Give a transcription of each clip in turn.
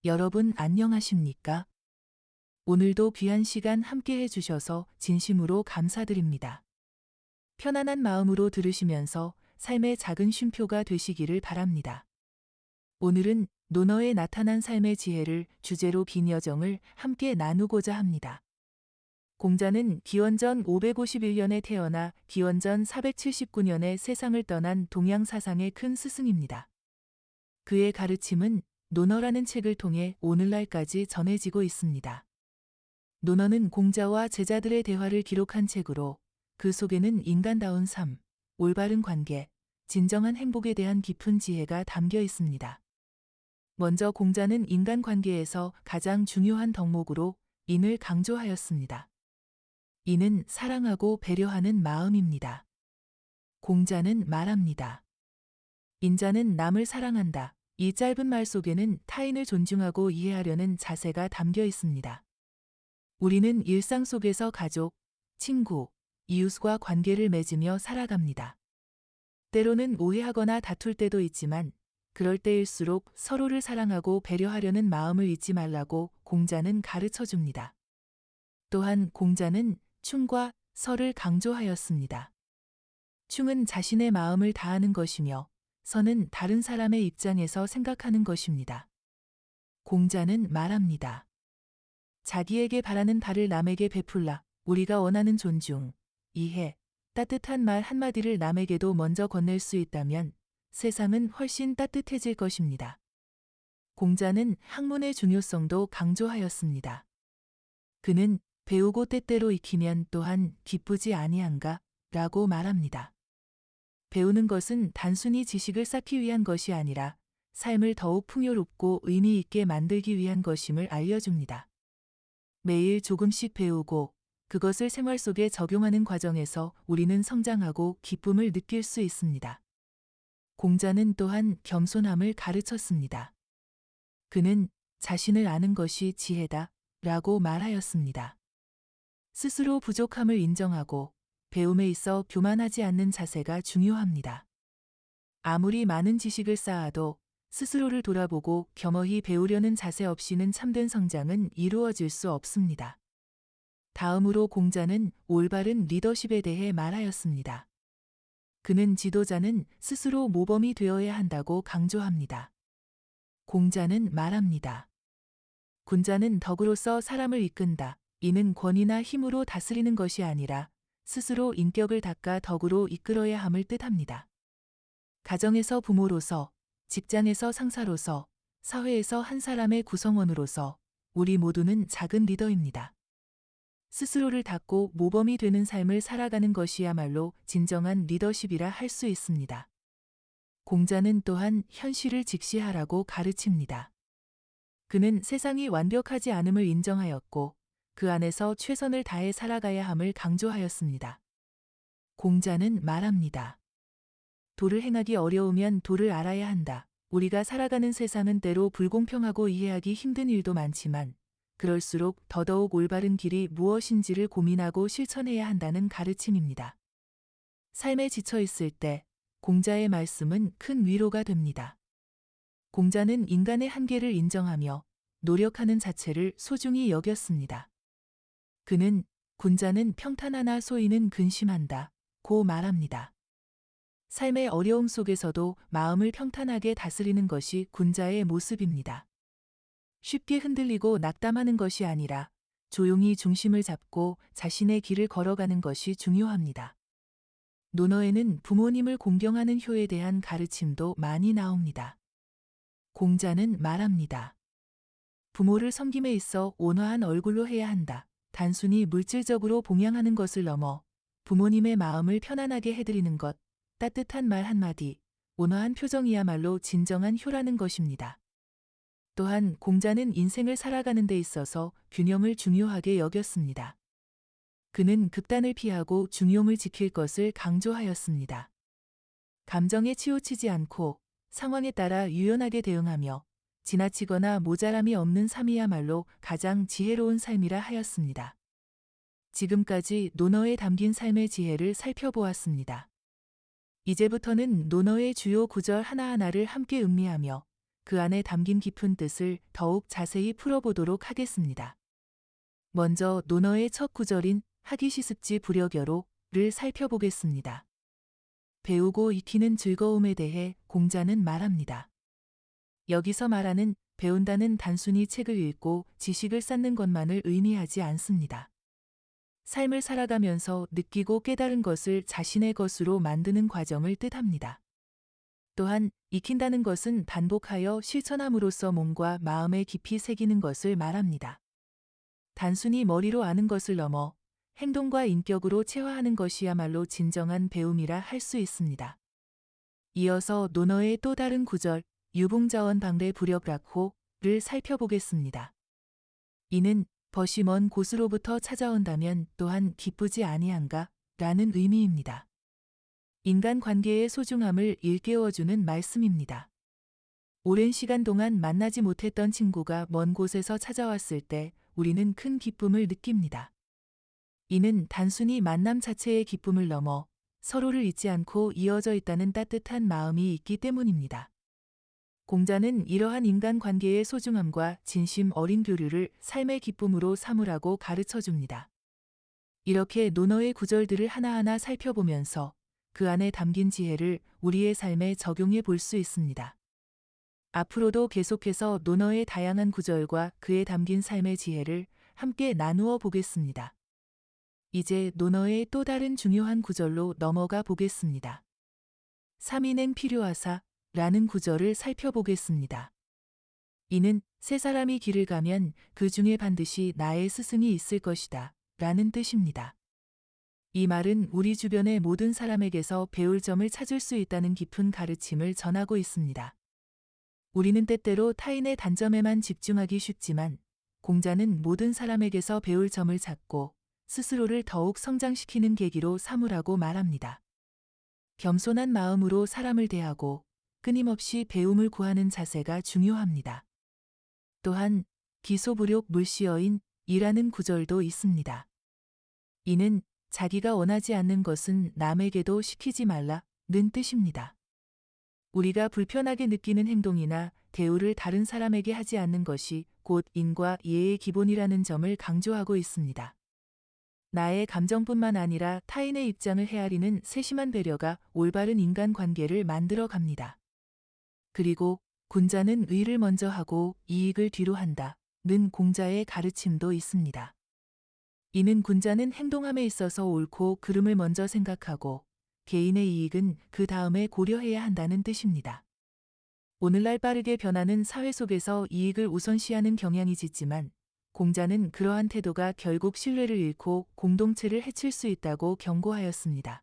여러분 안녕하십니까? 오늘도 귀한 시간 함께 해주셔서 진심으로 감사드립니다. 편안한 마음으로 들으시면서 삶의 작은 쉼표가 되시기를 바랍니다. 오늘은 논어에 나타난 삶의 지혜를 주제로 빈 여정을 함께 나누고자 합니다. 공자는 기원전 551년에 태어나 기원전 479년에 세상을 떠난 동양 사상의 큰 스승입니다. 그의 가르침은 논어라는 책을 통해 오늘날까지 전해지고 있습니다. 논어는 공자와 제자들의 대화를 기록한 책으로 그 속에는 인간다운 삶, 올바른 관계, 진정한 행복에 대한 깊은 지혜가 담겨 있습니다. 먼저 공자는 인간관계에서 가장 중요한 덕목으로 인을 강조하였습니다. 인은 사랑하고 배려하는 마음입니다. 공자는 말합니다. 인자는 남을 사랑한다. 이 짧은 말 속에는 타인을 존중하고 이해하려는 자세가 담겨 있습니다. 우리는 일상 속에서 가족, 친구, 이웃과 관계를 맺으며 살아갑니다. 때로는 오해하거나 다툴 때도 있지만 그럴 때일수록 서로를 사랑하고 배려하려는 마음을 잊지 말라고 공자는 가르쳐 줍니다. 또한 공자는 충과 서를 강조하였습니다. 충은 자신의 마음을 다하는 것이며 서는 다른 사람의 입장에서 생각하는 것입니다. 공자는 말합니다. 자기에게 바라는 바를 남에게 베풀라. 우리가 원하는 존중, 이해, 따뜻한 말 한마디를 남에게도 먼저 건넬 수 있다면 세상은 훨씬 따뜻해질 것입니다. 공자는 학문의 중요성도 강조하였습니다. 그는 배우고 때때로 익히면 또한 기쁘지 아니한가? 라고 말합니다. 배우는 것은 단순히 지식을 쌓기 위한 것이 아니라 삶을 더욱 풍요롭고 의미 있게 만들기 위한 것임을 알려줍니다. 매일 조금씩 배우고 그것을 생활 속에 적용하는 과정에서 우리는 성장하고 기쁨을 느낄 수 있습니다. 공자는 또한 겸손함을 가르쳤습니다. 그는 자신을 아는 것이 지혜다 라고 말하였습니다. 스스로 부족함을 인정하고 배움에 있어 교만하지 않는 자세가 중요합니다. 아무리 많은 지식을 쌓아도 스스로를 돌아보고 겸허히 배우려는 자세 없이는 참된 성장은 이루어질 수 없습니다. 다음으로 공자는 올바른 리더십에 대해 말하였습니다. 그는 지도자는 스스로 모범이 되어야 한다고 강조합니다. 공자는 말합니다. 군자는 덕으로서 사람을 이끈다. 이는 권위나 힘으로 다스리는 것이 아니라 스스로 인격을 닦아 덕으로 이끌어야 함을 뜻합니다. 가정에서 부모로서, 직장에서 상사로서, 사회에서 한 사람의 구성원으로서 우리 모두는 작은 리더입니다. 스스로를 닦고 모범이 되는 삶을 살아가는 것이야말로 진정한 리더십이라 할 수 있습니다. 공자는 또한 현실을 직시하라고 가르칩니다. 그는 세상이 완벽하지 않음을 인정하였고 그 안에서 최선을 다해 살아가야 함을 강조하였습니다. 공자는 말합니다. 도를 행하기 어려우면 도를 알아야 한다. 우리가 살아가는 세상은 때로 불공평하고 이해하기 힘든 일도 많지만 그럴수록 더더욱 올바른 길이 무엇인지를 고민하고 실천해야 한다는 가르침입니다. 삶에 지쳐 있을 때 공자의 말씀은 큰 위로가 됩니다. 공자는 인간의 한계를 인정하며 노력하는 자체를 소중히 여겼습니다. 그는 군자는 평탄하나 소인은 근심한다 고 말합니다. 삶의 어려움 속에서도 마음을 평탄하게 다스리는 것이 군자의 모습입니다. 쉽게 흔들리고 낙담하는 것이 아니라 조용히 중심을 잡고 자신의 길을 걸어가는 것이 중요합니다. 논어에는 부모님을 공경하는 효에 대한 가르침도 많이 나옵니다. 공자는 말합니다. 부모를 섬김에 있어 온화한 얼굴로 해야 한다. 단순히 물질적으로 봉양하는 것을 넘어 부모님의 마음을 편안하게 해드리는 것, 따뜻한 말 한마디, 온화한 표정이야말로 진정한 효라는 것입니다. 또한 공자는 인생을 살아가는 데 있어서 균형을 중요하게 여겼습니다. 그는 극단을 피하고 중용을 지킬 것을 강조하였습니다. 감정에 치우치지 않고 상황에 따라 유연하게 대응하며 지나치거나 모자람이 없는 삶이야말로 가장 지혜로운 삶이라 하였습니다. 지금까지 논어에 담긴 삶의 지혜를 살펴보았습니다. 이제부터는 논어의 주요 구절 하나하나를 함께 음미하며 그 안에 담긴 깊은 뜻을 더욱 자세히 풀어보도록 하겠습니다. 먼저 논어의 첫 구절인 하기시습지 불여겨로를 살펴보겠습니다. 배우고 익히는 즐거움에 대해 공자는 말합니다. 여기서 말하는 배운다는 단순히 책을 읽고 지식을 쌓는 것만을 의미하지 않습니다. 삶을 살아가면서 느끼고 깨달은 것을 자신의 것으로 만드는 과정을 뜻합니다. 또한 익힌다는 것은 반복하여 실천함으로써 몸과 마음에 깊이 새기는 것을 말합니다. 단순히 머리로 아는 것을 넘어 행동과 인격으로 체화하는 것이야말로 진정한 배움이라 할 수 있습니다. 이어서 논어의 또 다른 구절, 유봉자원 방래 불역락호를 살펴보겠습니다. 이는 벗이 먼 곳으로부터 찾아온다면 또한 기쁘지 아니한가? 라는 의미입니다. 인간 관계의 소중함을 일깨워주는 말씀입니다. 오랜 시간 동안 만나지 못했던 친구가 먼 곳에서 찾아왔을 때 우리는 큰 기쁨을 느낍니다. 이는 단순히 만남 자체의 기쁨을 넘어 서로를 잊지 않고 이어져 있다는 따뜻한 마음이 있기 때문입니다. 공자는 이러한 인간 관계의 소중함과 진심 어린 교류를 삶의 기쁨으로 삼으라고 가르쳐 줍니다. 이렇게 논어의 구절들을 하나하나 살펴보면서 그 안에 담긴 지혜를 우리의 삶에 적용해 볼 수 있습니다. 앞으로도 계속해서 논어의 다양한 구절과 그에 담긴 삶의 지혜를 함께 나누어 보겠습니다. 이제 논어의 또 다른 중요한 구절로 넘어가 보겠습니다. 삼인행 필요하사 라는 구절을 살펴보겠습니다. 이는 세 사람이 길을 가면 그 중에 반드시 나의 스승이 있을 것이다 라는 뜻입니다. 이 말은 우리 주변의 모든 사람에게서 배울 점을 찾을 수 있다는 깊은 가르침을 전하고 있습니다. 우리는 때때로 타인의 단점에만 집중하기 쉽지만 공자는 모든 사람에게서 배울 점을 찾고 스스로를 더욱 성장시키는 계기로 삼으라고 말합니다. 겸손한 마음으로 사람을 대하고 끊임없이 배움을 구하는 자세가 중요합니다. 또한 기소불욕 물시어인 이라는 구절도 있습니다. 이는 자기가 원하지 않는 것은 남에게도 시키지 말라는 뜻입니다. 우리가 불편하게 느끼는 행동이나 대우를 다른 사람에게 하지 않는 것이 곧 인과 예의 기본이라는 점을 강조하고 있습니다. 나의 감정뿐만 아니라 타인의 입장을 헤아리는 세심한 배려가 올바른 인간관계를 만들어 갑니다. 그리고 군자는 의를 먼저 하고 이익을 뒤로 한다는 공자의 가르침도 있습니다. 이는 군자는 행동함에 있어서 옳고 그름을 먼저 생각하고 개인의 이익은 그 다음에 고려해야 한다는 뜻입니다. 오늘날 빠르게 변하는 사회 속에서 이익을 우선시하는 경향이 짙지만 공자는 그러한 태도가 결국 신뢰를 잃고 공동체를 해칠 수 있다고 경고하였습니다.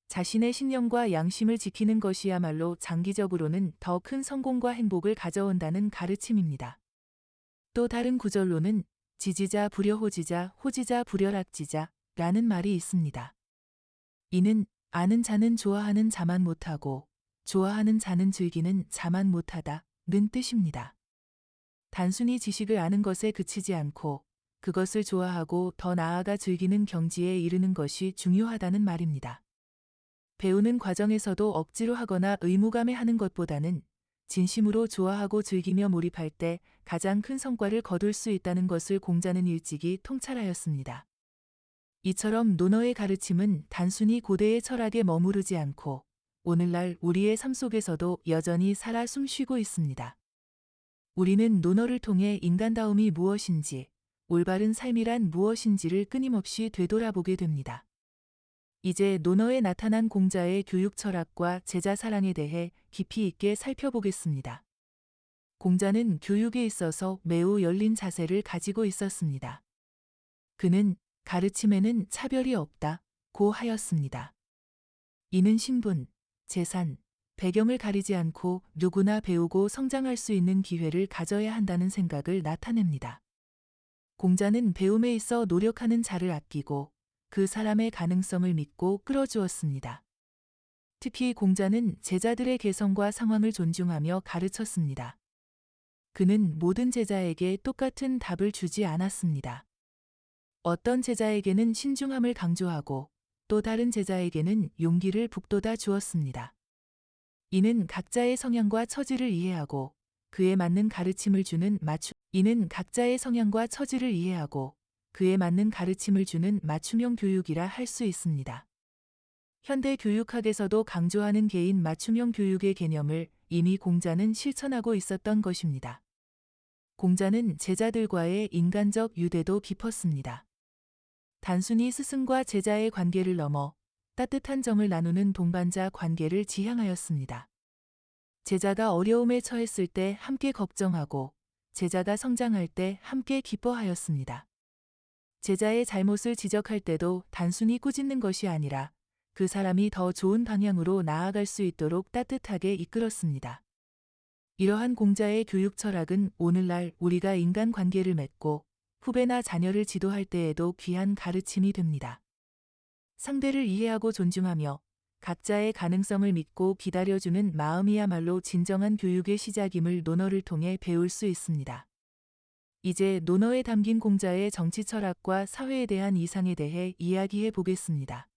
자신의 신념과 양심을 지키는 것이야말로 장기적으로는 더 큰 성공과 행복을 가져온다는 가르침입니다. 또 다른 구절로는 지지자 불여호지자 호지자 불여락지자 라는 말이 있습니다. 이는 아는 자는 좋아하는 자만 못하고 좋아하는 자는 즐기는 자만 못하다는 뜻입니다. 단순히 지식을 아는 것에 그치지 않고 그것을 좋아하고 더 나아가 즐기는 경지에 이르는 것이 중요하다는 말입니다. 배우는 과정에서도 억지로 하거나 의무감에 하는 것보다는 진심으로 좋아하고 즐기며 몰입할 때 가장 큰 성과를 거둘 수 있다는 것을 공자는 일찍이 통찰하였습니다. 이처럼 논어의 가르침은 단순히 고대의 철학에 머무르지 않고 오늘날 우리의 삶 속에서도 여전히 살아 숨쉬고 있습니다. 우리는 논어를 통해 인간다움이 무엇인지, 올바른 삶이란 무엇인지를 끊임없이 되돌아보게 됩니다. 이제 논어에 나타난 공자의 교육 철학과 제자 사랑에 대해 깊이 있게 살펴보겠습니다. 공자는 교육에 있어서 매우 열린 자세를 가지고 있었습니다. 그는 가르침에는 차별이 없다고 하였습니다. 이는 신분, 재산, 배경을 가리지 않고 누구나 배우고 성장할 수 있는 기회를 가져야 한다는 생각을 나타냅니다. 공자는 배움에 있어 노력하는 자를 아끼고 그 사람의 가능성을 믿고 끌어주었습니다. 특히 공자는 제자들의 개성과 상황을 존중하며 가르쳤습니다. 그는 모든 제자에게 똑같은 답을 주지 않았습니다. 어떤 제자에게는 신중함을 강조하고 또 다른 제자에게는 용기를 북돋아 주었습니다. 이는 각자의 성향과 처지를 이해하고 그에 맞는 가르침을 주는 이는 각자의 성향과 처지를 이해하고 그에 맞는 가르침을 주는 맞춤형 교육이라 할 수 있습니다. 현대 교육학에서도 강조하는 개인 맞춤형 교육의 개념을 이미 공자는 실천하고 있었던 것입니다. 공자는 제자들과의 인간적 유대도 깊었습니다. 단순히 스승과 제자의 관계를 넘어 따뜻한 정을 나누는 동반자 관계를 지향하였습니다. 제자가 어려움에 처했을 때 함께 걱정하고 제자가 성장할 때 함께 기뻐하였습니다. 제자의 잘못을 지적할 때도 단순히 꾸짖는 것이 아니라 그 사람이 더 좋은 방향으로 나아갈 수 있도록 따뜻하게 이끌었습니다. 이러한 공자의 교육 철학은 오늘날 우리가 인간관계를 맺고 후배나 자녀를 지도할 때에도 귀한 가르침이 됩니다. 상대를 이해하고 존중하며 각자의 가능성을 믿고 기다려주는 마음이야말로 진정한 교육의 시작임을 논어를 통해 배울 수 있습니다. 이제 논어에 담긴 공자의 정치 철학과 사회에 대한 이상에 대해 이야기해 보겠습니다.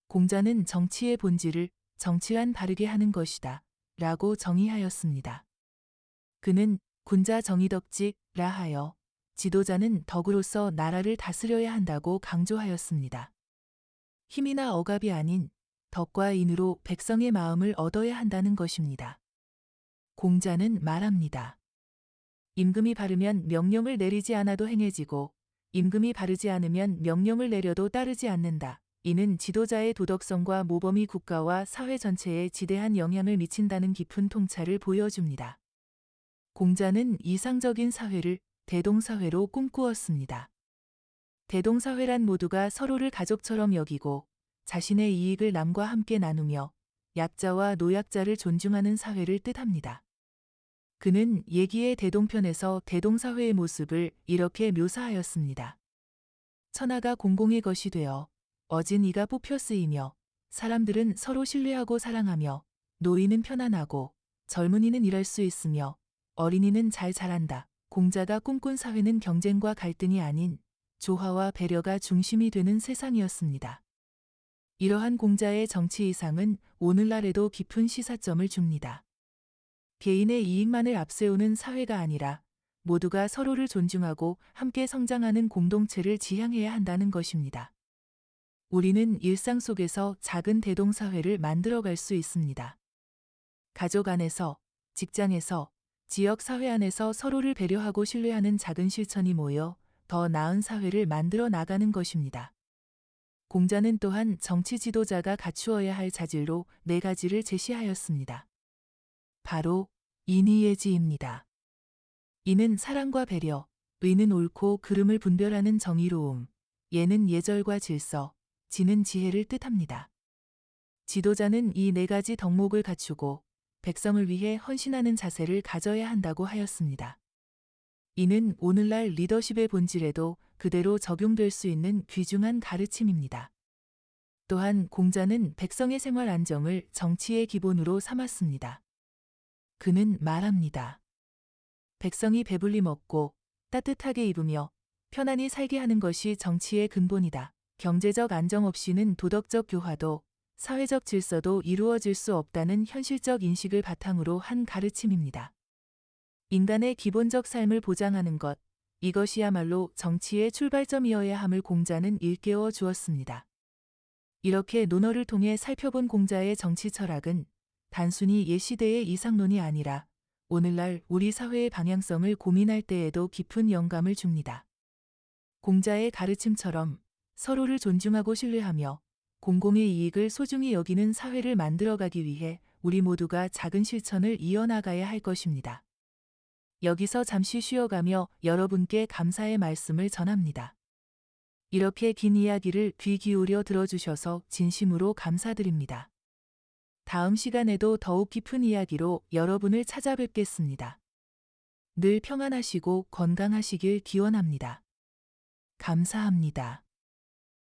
공자는 정치의 본질을 정치란 바르게 하는 것이다 라고 정의하였습니다. 그는 군자 정의덕직라 하여 지도자는 덕으로서 나라를 다스려야 한다고 강조하였습니다. 힘이나 억압이 아닌 덕과 인으로 백성의 마음을 얻어야 한다는 것입니다. 공자는 말합니다. 임금이 바르면 명령을 내리지 않아도 행해지고 임금이 바르지 않으면 명령을 내려도 따르지 않는다. 이는 지도자의 도덕성과 모범이 국가와 사회 전체에 지대한 영향을 미친다는 깊은 통찰을 보여줍니다. 공자는 이상적인 사회를 대동사회로 꿈꾸었습니다. 대동사회란 모두가 서로를 가족처럼 여기고 자신의 이익을 남과 함께 나누며 약자와 노약자를 존중하는 사회를 뜻합니다. 그는 예기의 대동편에서 대동사회의 모습을 이렇게 묘사하였습니다. 천하가 공공의 것이 되어 어진 이가 뽑혀 쓰이며 사람들은 서로 신뢰하고 사랑하며 노인은 편안하고 젊은이는 일할 수 있으며 어린이는 잘 자란다. 공자가 꿈꾼 사회는 경쟁과 갈등이 아닌 조화와 배려가 중심이 되는 세상이었습니다. 이러한 공자의 정치 이상은 오늘날에도 깊은 시사점을 줍니다. 개인의 이익만을 앞세우는 사회가 아니라 모두가 서로를 존중하고 함께 성장하는 공동체를 지향해야 한다는 것입니다. 우리는 일상 속에서 작은 대동사회를 만들어갈 수 있습니다. 가족 안에서, 직장에서, 지역 사회 안에서 서로를 배려하고 신뢰하는 작은 실천이 모여 더 나은 사회를 만들어 나가는 것입니다. 공자는 또한 정치 지도자가 갖추어야 할 자질로 4가지를 제시하였습니다. 바로 인의예지입니다. 이는 사랑과 배려, 의는 옳고 그름을 분별하는 정의로움, 예는 예절과 질서, 지는 지혜를 뜻합니다. 지도자는 이 4가지 덕목을 갖추고 백성을 위해 헌신하는 자세를 가져야 한다고 하였습니다. 이는 오늘날 리더십의 본질에도 그대로 적용될 수 있는 귀중한 가르침입니다. 또한 공자는 백성의 생활 안정을 정치의 기본으로 삼았습니다. 그는 말합니다. 백성이 배불리 먹고 따뜻하게 입으며 편안히 살게 하는 것이 정치의 근본이다. 경제적 안정 없이는 도덕적 교화도 사회적 질서도 이루어질 수 없다는 현실적 인식을 바탕으로 한 가르침입니다. 인간의 기본적 삶을 보장하는 것, 이것이야말로 정치의 출발점이어야 함을 공자는 일깨워 주었습니다. 이렇게 논어를 통해 살펴본 공자의 정치 철학은 단순히 옛 시대의 이상론이 아니라 오늘날 우리 사회의 방향성을 고민할 때에도 깊은 영감을 줍니다. 공자의 가르침처럼 서로를 존중하고 신뢰하며 공공의 이익을 소중히 여기는 사회를 만들어가기 위해 우리 모두가 작은 실천을 이어나가야 할 것입니다. 여기서 잠시 쉬어가며 여러분께 감사의 말씀을 전합니다. 이렇게 긴 이야기를 귀 기울여 들어주셔서 진심으로 감사드립니다. 다음 시간에도 더욱 깊은 이야기로 여러분을 찾아뵙겠습니다. 늘 평안하시고 건강하시길 기원합니다. 감사합니다.